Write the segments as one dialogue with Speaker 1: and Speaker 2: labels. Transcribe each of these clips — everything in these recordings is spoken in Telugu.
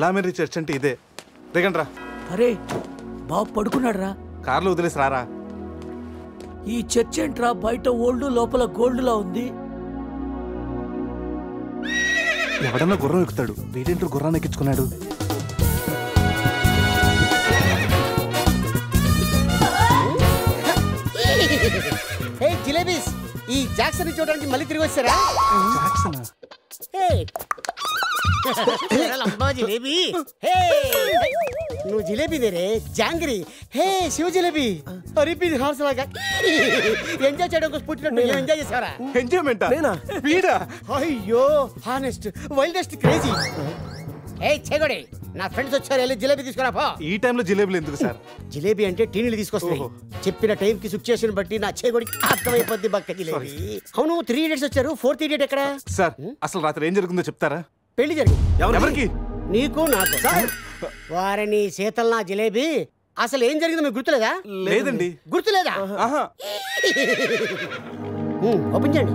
Speaker 1: ఎలామెరీ చర్చ్ అంటే ఇదే. దిగండ్రా.
Speaker 2: అరే బాబు పడుకున్నాడు రా.
Speaker 1: కార్లో వదిలేసి రారా.
Speaker 2: ఈ చర్చ్ ఏంట్రా బయట ఓల్డ్ లోపల గోల్డ్ లా ఉంది.
Speaker 1: ఎవడన్నా గుర్రం ఎక్కుతాడు, వీడేంటో గుర్రాన్ని ఎక్కించుకున్నాడు.
Speaker 3: జిలేబీస్ ఈ జాక్సన్ చూడడానికి మళ్ళీ తిరిగి వచ్చారా? జిలేబీ నువ్వు జిలేబీ దేరే జాంగ్రీ. హే శివ జిలేబీ రిపీట్ హార్స్ లాగా ఎంజాయ్ చేయడం కోసం పుట్టినట్టు ఎంజాయ్ చేసారా?
Speaker 1: ఎంజాయ్మెంట్
Speaker 3: అయ్యో హానెస్ట్ వైల్డెస్ట్ క్రేజీ. ఏ చెగొడి నా ఫ్రెండ్స్ వచ్చారు, వెళ్ళి జిలేబీ తీసుకురా పో.
Speaker 1: ఈ టైంలో జిలేబీలు ఎందుకు సార్?
Speaker 3: జిలేబీ అంటే టీనీలు తీసుకొస్తాయి. చెప్పిన టైం కి సిచ్యుయేషన్ బట్టి నా చెగొడికి అర్థమైపోద్ది బక్క జిలేబీ. అవును 3 idiots వచ్చారు, 4th idiot ఎక్కడ?
Speaker 1: సార్ అసలు రాత్రి ఏం జరుగుతుందో చెప్తారా?
Speaker 3: పెళ్లి జరిగింది.
Speaker 1: ఎవరికి?
Speaker 3: నీకు నాకు. వారిని శీతల్ నా జిలేబీ అసలు ఏం జరిగిందో మీకు గుర్తులేదా?
Speaker 1: లేదండి.
Speaker 3: గుర్తులేదా? ఓపెన్ చేయండి.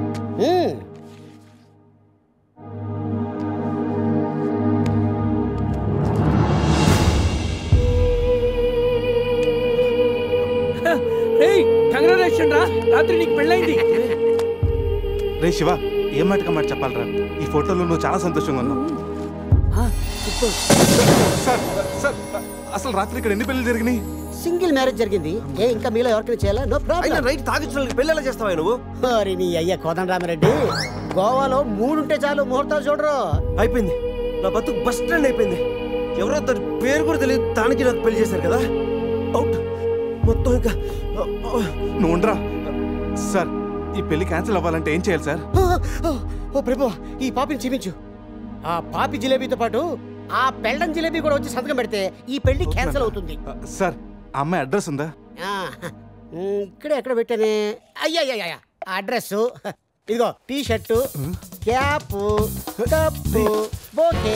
Speaker 2: కంగ్రాచులేషన్ రా, రాత్రి నీకు పెళ్ళైంది.
Speaker 1: రే శివ, ఏం మాటగా మాట చెప్పాలరా? ఈ ఫోటోలో నువ్వు చాలా సంతోషంగా ఉన్నావు. సార్ సార్ అసలు రాత్రి ఇక్కడ ఎన్ని పెళ్లి జరిగినాయి?
Speaker 3: సింగిల్ మ్యారేజ్ జరిగింది. ఇంకా మీలో ఎవరికైనా చేయాలా? No problem.
Speaker 4: రైట్ తాగించడానికి పెళ్లి ఎలా చేస్తావా నువ్వు?
Speaker 3: మరి నీ అయ్యా కోదండరామిరెడ్డి, గోవాలో 3 ఉంటే చాలు ముహూర్తాలు చూడరు.
Speaker 4: అయిపోయింది, నా బతుకు బస్ స్టాండ్ అయిపోయింది. ఎవరో తన పేరు కూడా తెలియదు, దానికి నాకు పెళ్లి చేశారు కదా. అవుట్ మొత్తం. ఇంకా
Speaker 1: నువ్వు ఉండరా. సార్ ఈ పెళ్లి క్యాన్సిల్ అవ్వాలంటే ఏం చేయాలి సార్?
Speaker 3: ఓ ప్రభు, ఈ పాపిని చూపించు. ఆ పాపి జిలేబీతో పాటు ఆ పెళ్ళం జిలేబీ కూడా వచ్చి సంతకం పెడితే ఈ పెళ్లి క్యాన్సిల్ అవుతుంది.
Speaker 1: సార్ ఆ అమ్మాయి అడ్రస్ ఉందా?
Speaker 3: ఇక్కడ ఎక్కడ పెట్టానే? అయ్యా అడ్రస్ ఇదిగో. T shirt, cap, cup, bouquet.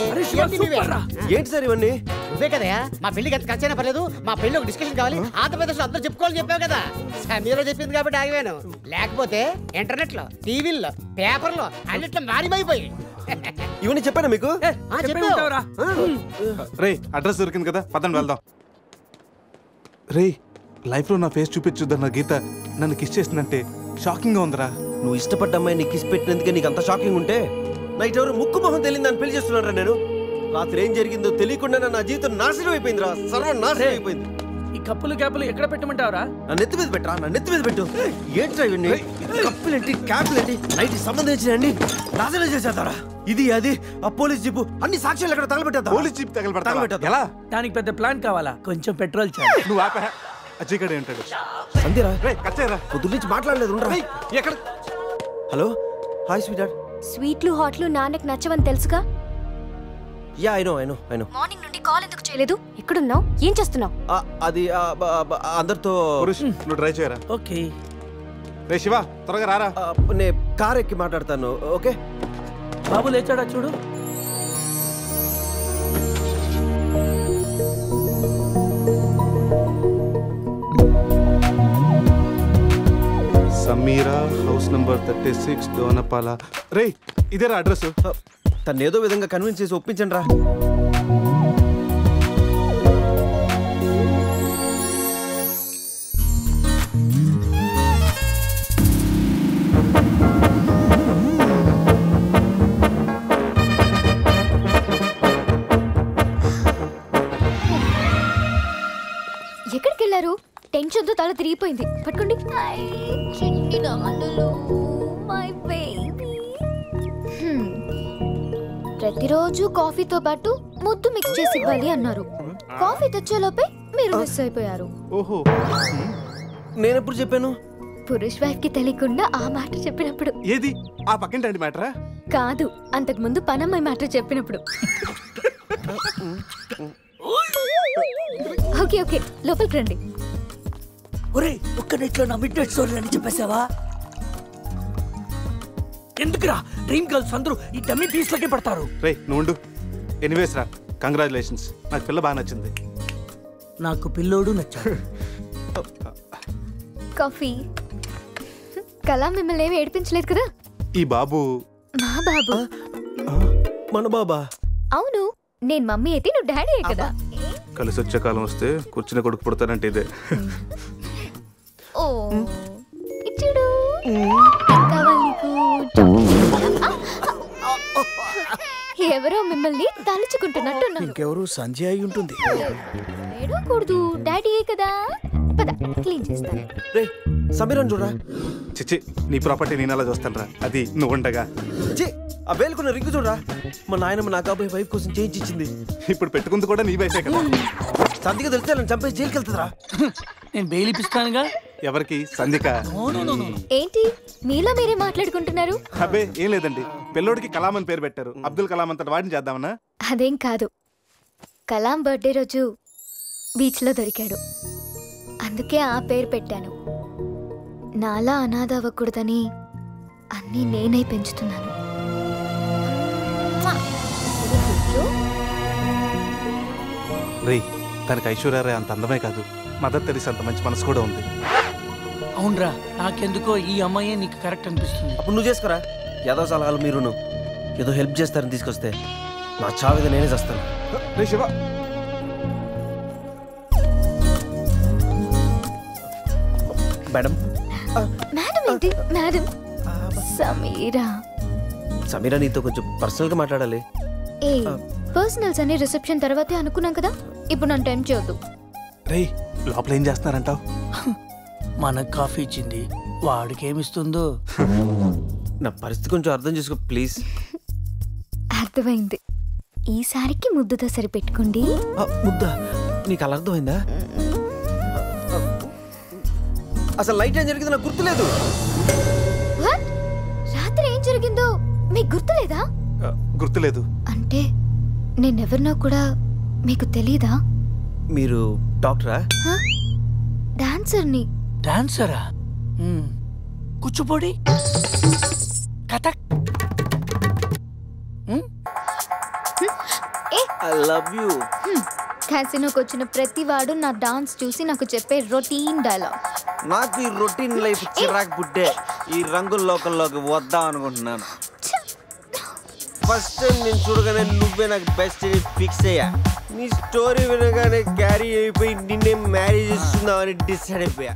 Speaker 4: ఏంటి సార్ ఇవన్నీ?
Speaker 3: నువ్వే కదయా మా పెళ్లికి ఎంత ఖర్చైనా పర్లేదు, మా పెళ్లి ఒక డిస్కషన్ కావాలి, ఆంధ్రప్రదేశ్ లో అందరూ చెప్పుకోవాలని చెప్పావు కదా. సమీరా చెప్పింది కాబట్టి ఆగిపోయాను, లేకపోతే ఇంటర్నెట్ లో, టీవీల్లో, పేపర్లో అన్నిట్లో మారిపోయి.
Speaker 4: ఇవన్నీ చెప్పానా మీకు?
Speaker 1: రే అడ్రస్ దొరికింది కదా, పదండి వెళ్దాం. రే లైఫ్ లో నా ఫేస్ చూపించుద్దన్న గీత నన్ను కిస్ చేసిందంటే షాకింగ్ గా ఉందిరా.
Speaker 4: నువ్వు ఇష్టపడ్డ అమ్మాయి నీకు కిస్ పెట్టినందుకే నీకు అంత షాకింగ్ ఉంటే, నైట్ ఎవరు ముక్కు మొహం తెలియదు అని పెళ్లి చేస్తున్నారా? నేను రాత్రి ఏం జరిగిందో తెలియకుండా నా జీవితం నాశనం అయిపోయిందిరా, సర్వనాశనం అయిపోయింది.
Speaker 2: ఈ కప్పులు క్యాపులు ఎక్కడ పెట్టమంటావరా?
Speaker 4: నా నెత్తి మీద పెట్టరా, నా నెత్తి మీద పెట్టు. ఏంట్రా ఇవన్నీ? కప్పులేంటి, క్యాపులేంటి, నైట్ సంబంధించినండి నాశనం చేసేస్తారా? ఇది అది ఆ పోలీస్ జీపు అన్ని సాక్ష్యాలు ఎక్కడ తగలబెట్టా?
Speaker 1: పోలీస్ జీప్ తగలబెడతా ఎలా?
Speaker 2: దానికి పెద్ద ప్లాన్ కావాలా? కొంచెం పెట్రోల్ చాలు.
Speaker 1: నువ్వు ఆపా. అజయ్ ఉంటాడు.
Speaker 4: అంతేరా?
Speaker 1: పొద్దు
Speaker 4: నుంచి మాట్లాడలేదు.
Speaker 1: ఎక్కడ?
Speaker 4: Hello, hi sweet heart.
Speaker 5: స్వీట్లు హాట్లు నాన్నకు నచ్చవని తెలుసుగా.
Speaker 4: Yeah I know.
Speaker 5: మార్నింగ్ నుండి కాల్ ఎందుకు చేయలేదు? ఎక్కడున్నావు? ఏం చేస్తున్నావు?
Speaker 4: అది అందరితో.
Speaker 1: నువ్వు ట్రై చేయరా.
Speaker 2: ఓకే.
Speaker 1: రే శివ త్వరగా రారా.
Speaker 4: నేను కార్ ఎక్కి మాట్లాడతాను. ఓకే.
Speaker 2: బాబు లేచాడా చూడు.
Speaker 1: Sameera house number 36 Dona Paula. రే ఇదేరా అడ్రస్.
Speaker 4: తను ఏదో విధంగా కన్విన్స్ చేసి ఒప్పించండి రా.
Speaker 5: ఎక్కడికి వెళ్ళారు? టెన్షన్ తో తల తిరిగిపోయింది. పట్టుకోండి. ప్రతిరోజు కాఫీతో పాటు ముద్దు మిక్స్ చేసి ఇవ్వాలి అన్నారు. కాఫీ తెచ్చేలోపే మీరు మిస్ అయిపోయారు.
Speaker 1: ఓహో,
Speaker 4: నేను ఎప్పుడు చెప్పాను?
Speaker 5: పురుష్ వైఫ్ కి తెలియకుండా ఆ మాట చెప్పినప్పుడు.
Speaker 1: ఏది ఆ పక్కింటి మ్యాటరా?
Speaker 5: కాదు, అంతకు ముందు పనమ్మాయి మాట చెప్పినప్పుడు. ఓకే ఓకే, లోపలికి రండి.
Speaker 2: ఒరే ఒక్క నెట్లో నా మిడ్ నైట్ స్టోరీ అని చెప్పేసావా? ఎందుకురా డ్రీమ్ గర్ల్స్ అందరూ ఈ డమ్మీ పీస్లకే పడతారు.
Speaker 1: రే నువ్వు ఎనీవేస్ రా, కంగ్రాచులేషన్స్. నాకు పిల్ల బాగా నచ్చింది.
Speaker 2: నాకు పిల్లోడు నచ్చాడు.
Speaker 5: కాఫీ. కళ మిమ్మల్ని ఏమి ఏడిపించలేదు కదా?
Speaker 1: ఈ బాబు
Speaker 5: మా బాబు.
Speaker 4: మన బాబా?
Speaker 5: అవును, నేను మమ్మీ అయితే నువ్వు డాడీ కదా.
Speaker 1: కలిసి వచ్చే కాలం వస్తే కూర్చుని కొడుకు పుడతానంటే ఇదే.
Speaker 5: ఓ ఇచ్చుడు కావాలి నీకు. ఎవరో మిమ్మల్ని తలుచుకుంటున్నట్టున్నారు.
Speaker 2: ఇంకెవరు సంజయ్ అయి ఉంటుంది.
Speaker 5: ఏడవకూడదు, డాడీయే కదా. పద క్లీన్ చేస్తాను.
Speaker 4: రే సమీరన్ చూడరా.
Speaker 1: చిచ్చి నీ ప్రాపర్టీ నేను అలా చూస్తాను రా, అది నువ్వు ఉండగా.
Speaker 4: ఛీ, ఆ వేలుకున్న రింగు చూడరా. మా నాయనమ్మ నా కాబోయే వైఫ్ కోసం చేయించి ఇచ్చింది.
Speaker 1: ఇప్పుడు పెట్టుకుంది కూడా నీ వైఫే కదా.
Speaker 4: సంధిగా తెలిస్తే నన్ను చంపేసి జైలుకి వెళ్తుందిరా.
Speaker 2: నేను బెయిల్ ఇప్పిస్తానుగా.
Speaker 1: ఎవరికి? సంధిక.
Speaker 5: ఏంటి మీలో మీరే మాట్లాడుకుంటున్నారు?
Speaker 1: అబ్బే ఏం లేదండి, పిల్లోడికి కలాం అని పేరు పెట్టారు. అబ్దుల్ కలాం అంతటి వాడిని చేద్దామన్నా.
Speaker 5: అదేం కాదు, కలాం బర్త్డే రోజు బీచ్లో దొరికాడు, అందుకే ఆ పేరు పెట్టాను. నాలా అనాథ అవ్వకూడదని అన్నీ నేనే పెంచుతున్నాను.
Speaker 1: రే తనకి ఐశ్వర్యరాయ్ అంత అందమే కాదు, మదర్ తెరీసా అంత మంచి మనసు కూడా ఉంది.
Speaker 2: అవునరా, నాకెందుకో ఈ అమ్మాయి నీకు కరెక్ట్ అనిపిస్తుంది.
Speaker 4: అప్పుడు నువ్వు చేసుకోరా. ఏదో సలహాలు మీరును ఏదో హెల్ప్ చేస్తారని తీసుకొస్తే నా చావిద నేనే చేస్తాను.
Speaker 1: రే శివ,
Speaker 4: మేడం.
Speaker 5: మేడం ఏంటి మేడం? సమీరా.
Speaker 4: సమీరా నీతో కొంచెం పర్సనల్ గా మాట్లాడాలి.
Speaker 5: ఏ పర్సనల్స్ అనే రిసెప్షన్ తర్వాతే అనుకున్నాం కదా, ఇప్పుడు నన్ను టైం చేయొద్దు.
Speaker 1: రే లోపల ఏం చేస్తున్నారంటావు?
Speaker 2: మనకు కాఫీ ఇచ్చింది, వాడికి ఏమిస్తుందో.
Speaker 4: నా పరిస్థితి కొంచెం అర్థం చేసుకో ప్లీజ్.
Speaker 5: అర్థమైంది, ఈసారికి ముద్దుతో సరిపెట్టుకోండి.
Speaker 4: ముద్దా? నీకు అలా అర్థమైందా? అసలు లైట్ ఏం జరిగింది నాకు గుర్తులేదు.
Speaker 5: What? రాత్రి ఏం జరిగిందో మీకు గుర్తులేదా?
Speaker 1: గుర్తులేదు.
Speaker 5: అంటే నేనెవరినో కూడా మీకు తెలీదా?
Speaker 4: మీరు డాక్టరా?
Speaker 5: డాన్సర్ని.
Speaker 2: డాన్సరా? Kuchipudi, Kathak.
Speaker 4: I love you.
Speaker 5: క్యాసినోకి వచ్చిన ప్రతి వాడు నా డాన్స్ చూసి నాకు చెప్పే రొటీన్ డైలాగ్.
Speaker 4: నాకు ఈ రొటీన్ లైఫ్ చిరాకు పుట్టే ఈ రంగుల లోకల్లోకి వద్దాం అనుకుంటున్నాను. ఫస్ట్ టైం నేను చూడగానే నువ్వే నాకు బెస్ట్ ఫిక్స్ అయ్యా. నీ స్టోరీ వినగానే క్యారీ అయిపోయి నిన్నే మ్యారేజ్ చేస్తున్నామని డిసైడ్ అయిపోయా.